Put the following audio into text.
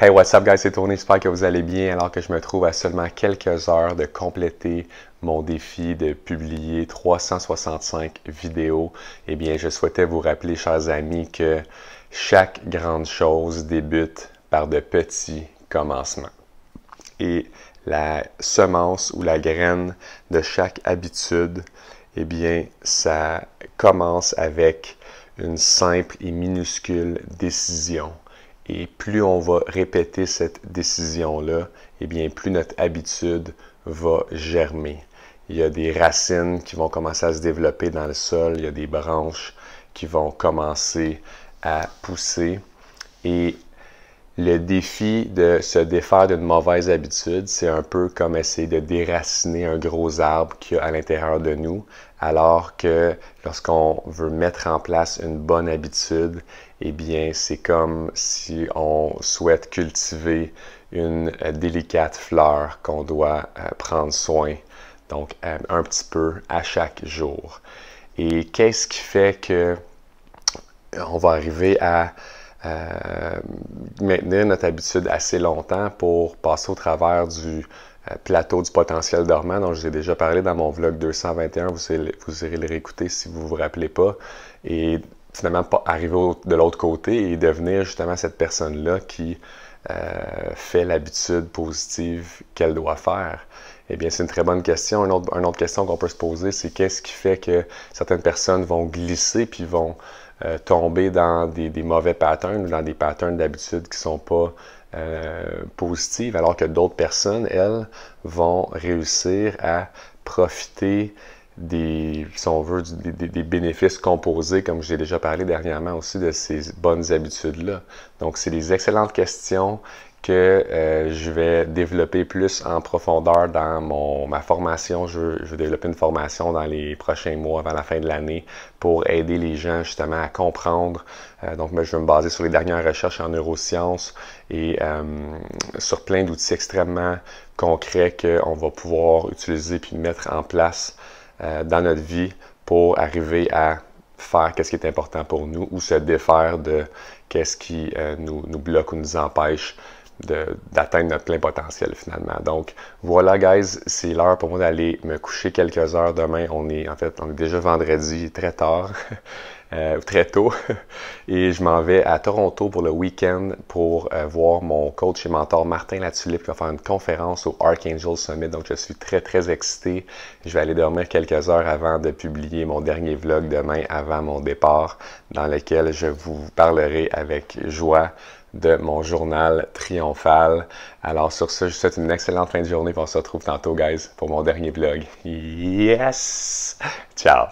Hey, what's up guys, c'est Tony, j'espère que vous allez bien alors que je me trouve à seulement quelques heures de compléter mon défi de publier 365 vidéos. Eh bien, je souhaitais vous rappeler, chers amis, que chaque grande chose débute par de petits commencements. Et la semence ou la graine de chaque habitude, eh bien, ça commence avec une simple et minuscule décision. Et plus on va répéter cette décision-là, eh bien, plus notre habitude va germer. Il y a des racines qui vont commencer à se développer dans le sol, il y a des branches qui vont commencer à pousser. Et le défi de se défaire d'une mauvaise habitude, c'est un peu comme essayer de déraciner un gros arbre qu'il y a à l'intérieur de nous, alors que lorsqu'on veut mettre en place une bonne habitude, eh bien, c'est comme si on souhaite cultiver une délicate fleur qu'on doit prendre soin, donc un petit peu à chaque jour. Et qu'est-ce qui fait que on va arriver à maintenir notre habitude assez longtemps pour passer au travers du plateau du potentiel dormant dont je vous ai déjà parlé dans mon vlog 221, vous irez le réécouter si vous ne vous rappelez pas, et finalement arriver de l'autre côté et devenir justement cette personne-là qui fait l'habitude positive qu'elle doit faire. Eh bien, c'est une très bonne question. Une autre question qu'on peut se poser, c'est qu'est-ce qui fait que certaines personnes vont glisser puis vont tomber dans des mauvais patterns ou dans des patterns d'habitude qui ne sont pas positives, alors que d'autres personnes, elles, vont réussir à profiter si on veut, des bénéfices composés, comme j'ai déjà parlé dernièrement aussi, de ces bonnes habitudes-là. Donc, c'est des excellentes questions que je vais développer plus en profondeur dans ma formation. Je vais développer une formation dans les prochains mois avant la fin de l'année pour aider les gens justement à comprendre. Donc, je vais me baser sur les dernières recherches en neurosciences et sur plein d'outils extrêmement concrets qu'on va pouvoir utiliser puis mettre en place dans notre vie pour arriver à faire ce qui est important pour nous ou se défaire de ce qui nous bloque ou nous empêche d'atteindre notre plein potentiel finalement. Donc voilà guys, c'est l'heure pour moi d'aller me coucher quelques heures demain. On est déjà vendredi, très tard, très tôt, et je m'en vais à Toronto pour le week-end pour voir mon coach et mentor Martin Latulippe qui va faire une conférence au Archangel Summit. Donc je suis très très excité. Je vais aller dormir quelques heures avant de publier mon dernier vlog demain avant mon départ, dans lequel je vous parlerai avec joie de mon journal triomphal. Alors sur ce, je vous souhaite une excellente fin de journée et on se retrouve tantôt, guys, pour mon dernier vlog. Yes! Ciao!